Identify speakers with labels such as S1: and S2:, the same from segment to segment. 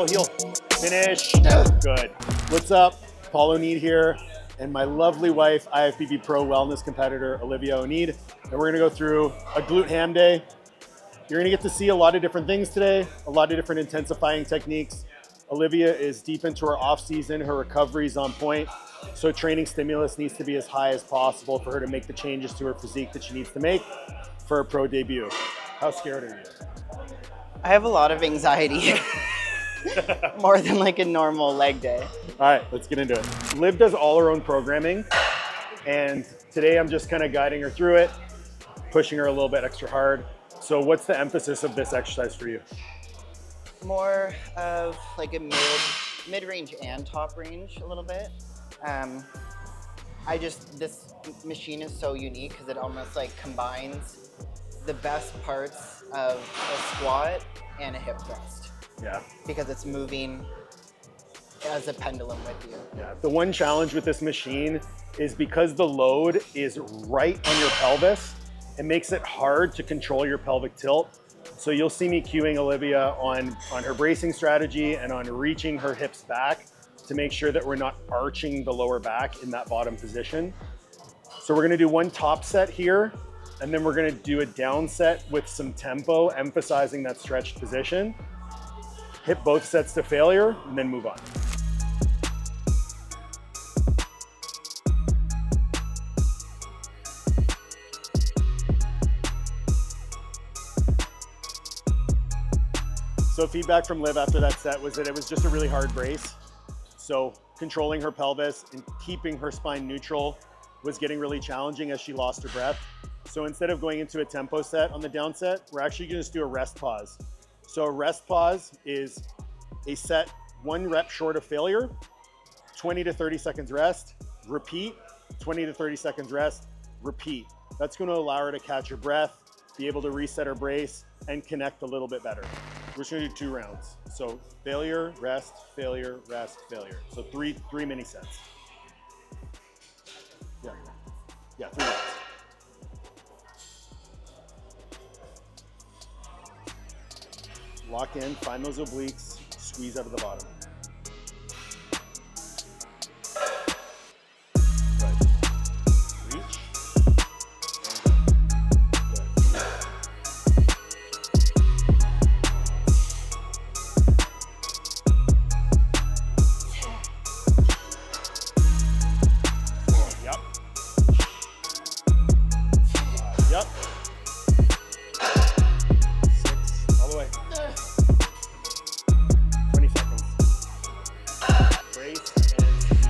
S1: heel. Finish. Good. What's up? Paul Oneid here, and my lovely wife, IFBB Pro Wellness competitor, Olivia Oneid. And we're gonna go through a glute ham day. You're gonna get to see a lot of different things today, a lot of different intensifying techniques. Olivia is deep into her off season, her recovery is on point. So training stimulus needs to be as high as possible for her to make the changes to her physique that she needs to make for her pro debut. How scared are you?
S2: I have a lot of anxiety. More than like a normal leg day.
S1: All right, let's get into it. Liv does all her own programming, and today I'm just kind of guiding her through it, pushing her a little bit extra hard. So what's the emphasis of this exercise for you?
S2: More of like a mid-range and top range a little bit. This machine is so unique because it almost like combines the best parts of a squat and a hip thrust.
S1: Yeah.
S2: Because it's moving as a pendulum with you.
S1: Yeah. The one challenge with this machine is because the load is right on your pelvis, it makes it hard to control your pelvic tilt. So you'll see me cueing Olivia on her bracing strategy and on reaching her hips back to make sure that we're not arching the lower back in that bottom position. So we're gonna do one top set here, and then we're gonna do a down set with some tempo, emphasizing that stretched position. Hit both sets to failure, and then move on. So feedback from Liv after that set was that it was just a really hard brace. So controlling her pelvis and keeping her spine neutral was getting really challenging as she lost her breath. So instead of going into a tempo set on the down set, we're actually gonna just do a rest pause. So a rest pause is a set 1 rep short of failure, 20 to 30 seconds rest, repeat, 20 to 30 seconds rest, repeat. That's gonna allow her to catch her breath, be able to reset her brace, and connect a little bit better. We're just gonna do 2 rounds. So failure, rest, failure, rest, failure. So three mini sets. Yeah, 3 rounds. Lock in, find those obliques, squeeze out of the bottom. Good. Reach. Good. Yep. Yep. 6, all the way. 20 seconds. Brace and squeeze.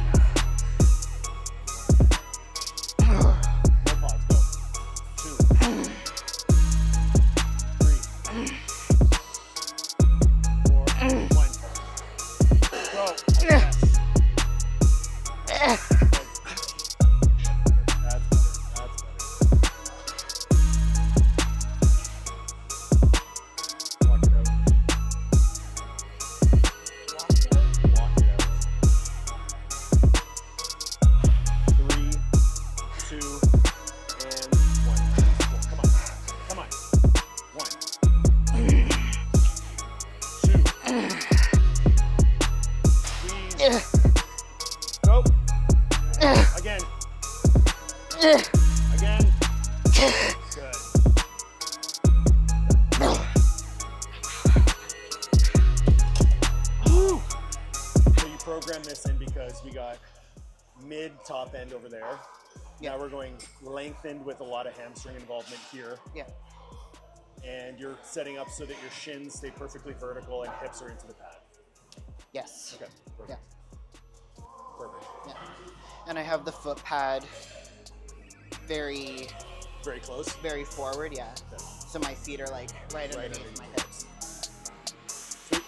S1: No pause, go. 2, 3, 4, 1. Go. Yes. That's better. That's better. Walk it out. Walk it out. 3, 2, and 1. Come on. Come on. 1, 2. Squeeze. Go. Again. Again. Good. Woo. So you program this in because we got mid top end over there.
S2: Yeah.
S1: Now we're going lengthened with a lot of hamstring involvement here.
S2: Yeah.
S1: And you're setting up so that your shins stay perfectly vertical and hips are into the pad.
S2: Yes.
S1: Okay. Perfect.
S2: Yeah.
S1: Perfect.
S2: Yeah. And I have the foot pad very
S1: close.
S2: very forward, yeah.
S1: Okay.
S2: So my feet are like right underneath my hips.
S1: Sweet.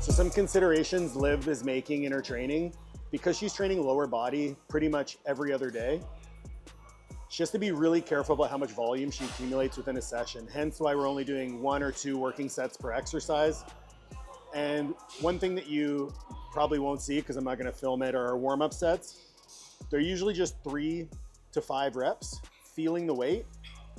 S1: So some considerations Liv is making in her training, because she's training lower body pretty much every other day, she has to be really careful about how much volume she accumulates within a session. Hence why we're only doing 1 or 2 working sets per exercise. And one thing that you probably won't see, because I'm not gonna film it, are our warm-up sets. They're usually just 3 to 5 reps, feeling the weight,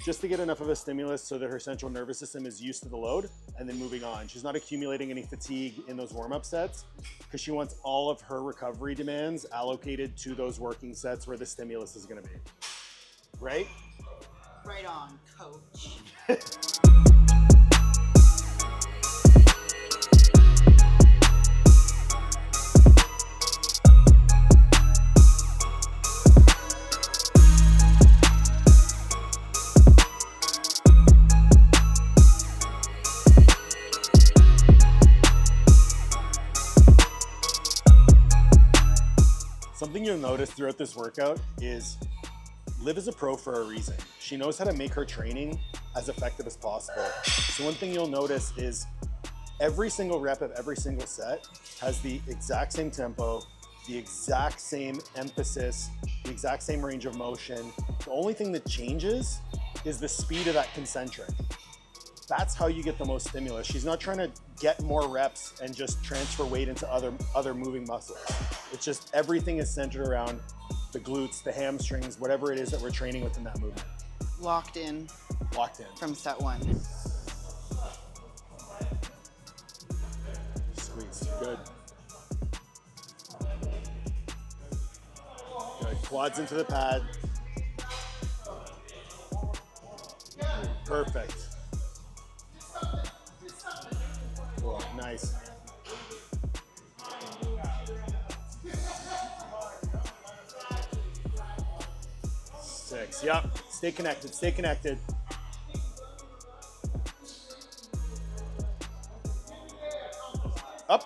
S1: just to get enough of a stimulus so that her central nervous system is used to the load, and then moving on. She's not accumulating any fatigue in those warm-up sets, because she wants all of her recovery demands allocated to those working sets where the stimulus is gonna be. Right?
S2: Right on, coach.
S1: Something you'll notice throughout this workout is Liv is a pro for a reason. She knows how to make her training as effective as possible. So one thing you'll notice is every single rep of every single set has the exact same tempo, the exact same emphasis, the exact same range of motion. The only thing that changes is the speed of that concentric. That's how you get the most stimulus. She's not trying to get more reps and just transfer weight into other moving muscles. It's just everything is centered around the glutes, the hamstrings, whatever it is that we're training within that movement.
S2: Locked in.
S1: Locked in.
S2: From set 1.
S1: Squeeze, good. Good, quads into the pad. Perfect. Cool, nice. Six, yep. Stay connected, stay connected. Up.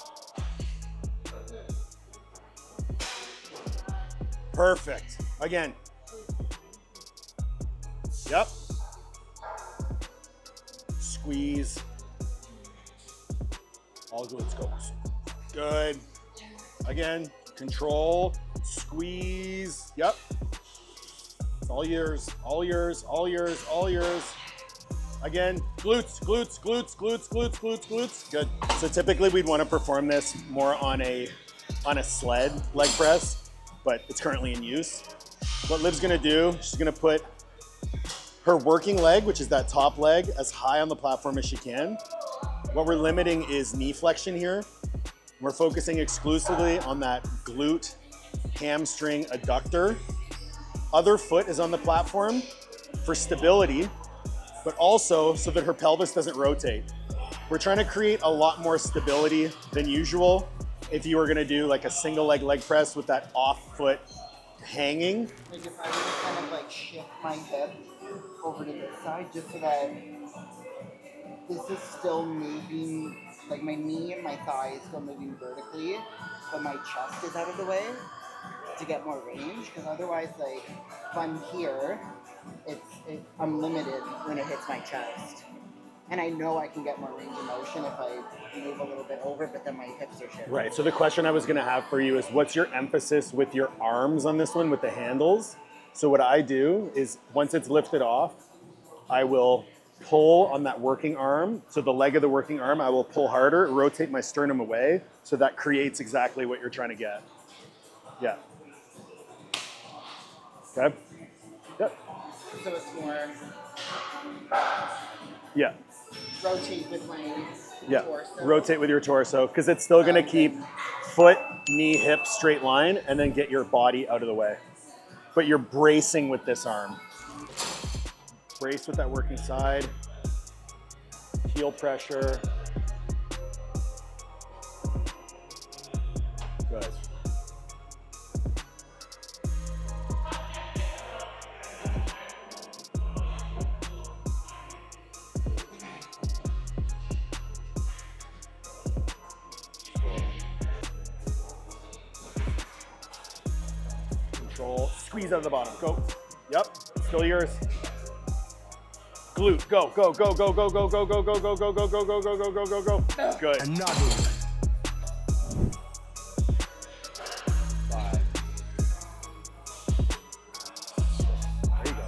S1: Perfect. Again. Yep. Squeeze. All glutes go. Good. Again, control, squeeze. Yep. It's all yours, all yours, all yours, all yours. Again, glutes, glutes, glutes, glutes, glutes, glutes, glutes. Good. So typically we'd want to perform this more on a sled leg press, but it's currently in use. What Liv's gonna do, she's gonna put her working leg, which is that top leg, as high on the platform as she can. What we're limiting is knee flexion here. We're focusing exclusively on that glute, hamstring, adductor. Other foot is on the platform for stability, but also so that her pelvis doesn't rotate. We're trying to create a lot more stability than usual if you were gonna do like a single leg press with that off foot hanging.
S2: Like if I were to kind of like shift my hip over to this side just so that this is still moving, like my knee and my thigh is still moving vertically, but my chest is out of the way to get more range, because otherwise, like, if I'm here, I'm limited when it hits my chest. And I know I can get more range of motion if I move a little bit over, but then my hips are shifting.
S1: Right, so the question I was gonna have for you is what's your emphasis with your arms on this one with the handles? So what I do is once it's lifted off, I will pull on that working arm. So the leg of the working arm, I will pull harder, rotate my sternum away. So that creates exactly what you're trying to get. Yeah. Okay. Yep.
S2: So it's more
S1: Yeah.
S2: rotate with my torso.
S1: Rotate with your torso, because it's still gonna keep foot, knee, hip, straight line, and then get your body out of the way. But you're bracing with this arm. Brace with that working side. Heel pressure. Good. Control. Squeeze out of the bottom. Go. Yep. Still yours. Glute, go, go, go, go, go, go, go, go, go, go, go, go, go, go, go, go, go, go, go. Good.
S3: Another one.
S1: 5. There you go.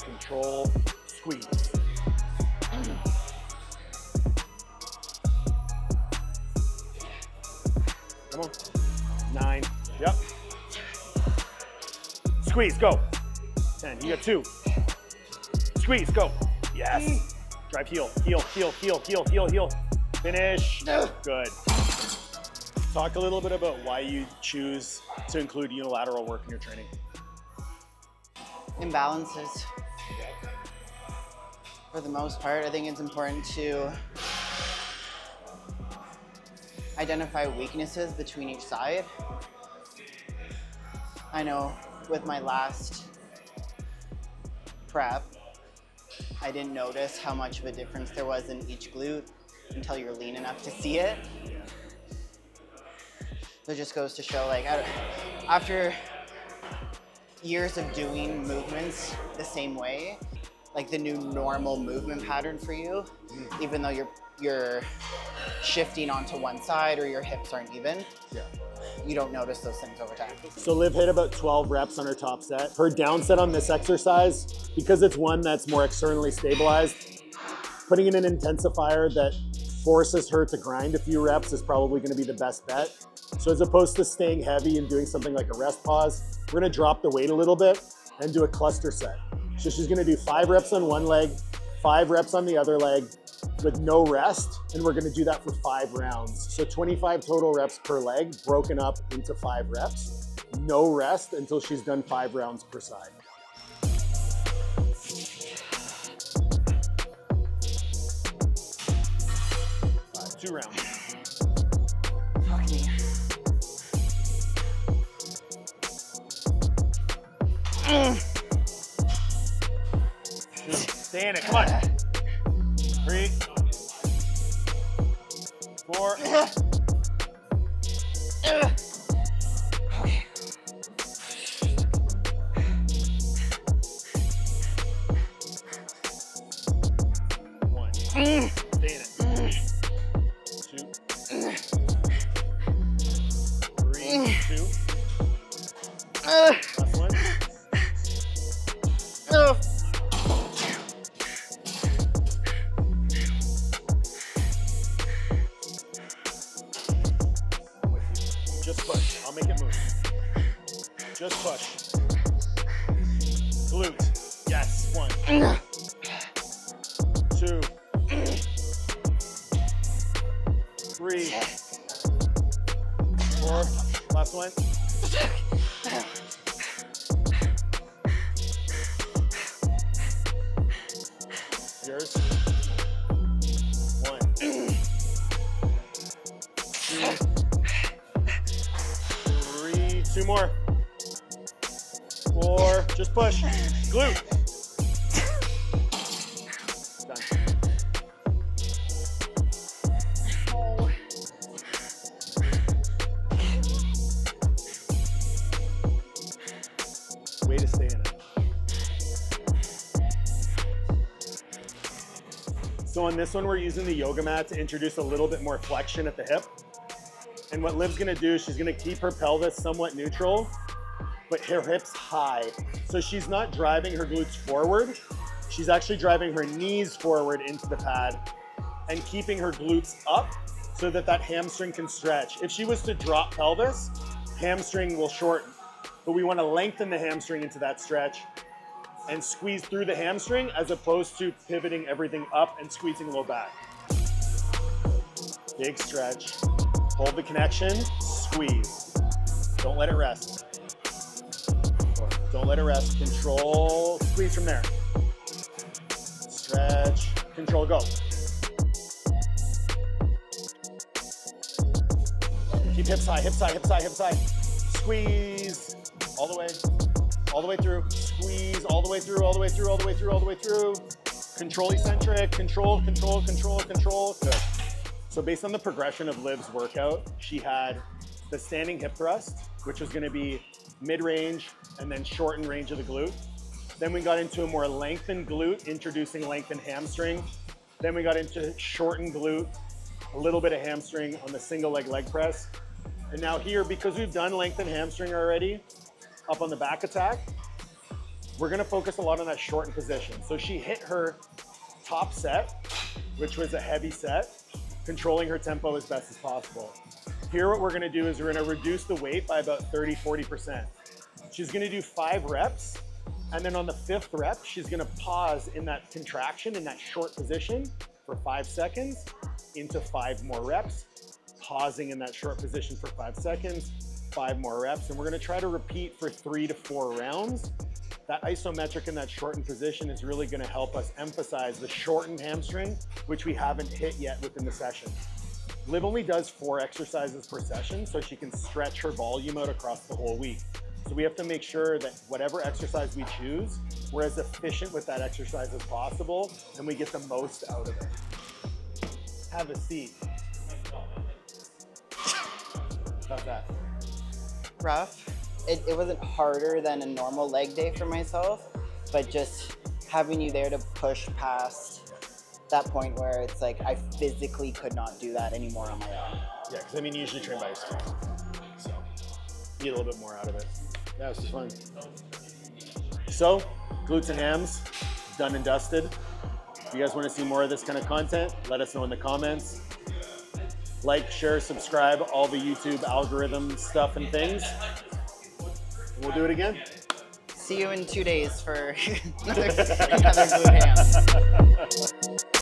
S1: Control, squeeze. Squeeze, go. 10, you got 2. Squeeze, go. Yes. Drive heel, heel, heel, heel, heel, heel, heel. Finish. Good. Talk a little bit about why you choose to include unilateral work in your training.
S2: Imbalances. For the most part, I think it's important to identify weaknesses between each side. I know with my last prep, I didn't notice how much of a difference there was in each glute until you're lean enough to see it. So it just goes to show, like, after years of doing movements the same way, like the new normal movement pattern for you, even though you're shifting onto one side or your hips aren't even, you don't notice those things over time.
S1: So Liv hit about 12 reps on her top set. Her down set on this exercise, because it's one that's more externally stabilized, putting in an intensifier that forces her to grind a few reps is probably gonna be the best bet. So as opposed to staying heavy and doing something like a rest pause, we're gonna drop the weight a little bit and do a cluster set. So she's gonna do 5 reps on one leg, 5 reps on the other leg with no rest, and we're gonna do that for 5 rounds. So 25 total reps per leg, broken up into 5 reps. No rest until she's done 5 rounds per side. 2 rounds.
S2: Fuck me.
S1: Stay in it, come on. 3, 4.
S2: Okay.
S1: 1. Stay in it. 2. 3, 2. Last one. Just push. I'll make it move. Just push. Glute. Yes. 1. 2. 3. 4. Last one. Yours. 1. 2. 3. 2 more. 4. Just push. Glute. Done. Way to stay in it. So on this one, we're using the yoga mat to introduce a little bit more flexion at the hip. And what Liv's gonna do is she's gonna keep her pelvis somewhat neutral, but her hips high. So she's not driving her glutes forward. She's actually driving her knees forward into the pad and keeping her glutes up so that that hamstring can stretch. If she was to drop pelvis, hamstring will shorten. But we wanna lengthen the hamstring into that stretch and squeeze through the hamstring as opposed to pivoting everything up and squeezing low back. Big stretch. Hold the connection, squeeze. Don't let it rest. Don't let it rest. Control, squeeze from there. Stretch, control, go. Keep hips high, hips high, hips high, hips high. Squeeze, all the way through. Squeeze, all the way through, all the way through, all the way through, all the way through. Control eccentric, control, control, control, control. Good. So based on the progression of Liv's workout, she had the standing hip thrust, which was gonna be mid-range and then shorten range of the glute. Then we got into a more lengthened glute, introducing lengthened hamstring. Then we got into shortened glute, a little bit of hamstring on the single leg press. And now here, because we've done lengthened hamstring already, up on the back attack, we're gonna focus a lot on that shortened position. So she hit her top set, which was a heavy set, controlling her tempo as best as possible. Here what we're gonna do is we're gonna reduce the weight by about 30–40%. She's gonna do 5 reps, and then on the 5th rep, she's gonna pause in that contraction, in that short position for 5 seconds, into 5 more reps, pausing in that short position for 5 seconds, 5 more reps, and we're gonna try to repeat for 3 to 4 rounds. That isometric in that shortened position is really gonna help us emphasize the shortened hamstring, which we haven't hit yet within the session. Liv only does 4 exercises per session, so she can stretch her volume out across the whole week. So we have to make sure that whatever exercise we choose, we're as efficient with that exercise as possible, and we get the most out of it. Have a seat. How's that?
S2: Rough. It wasn't harder than a normal leg day for myself, but just having you there to push past that point where it's like I physically could not do that anymore on my own.
S1: Yeah, because I mean, you usually train by yourself, so you get a little bit more out of it. Yeah, it was fun. So, glutes and hams, done and dusted. If you guys want to see more of this kind of content, let us know in the comments. Like, share, subscribe, all the YouTube algorithm stuff and things. We'll do it again.
S2: See you in 2 days for another glute ham.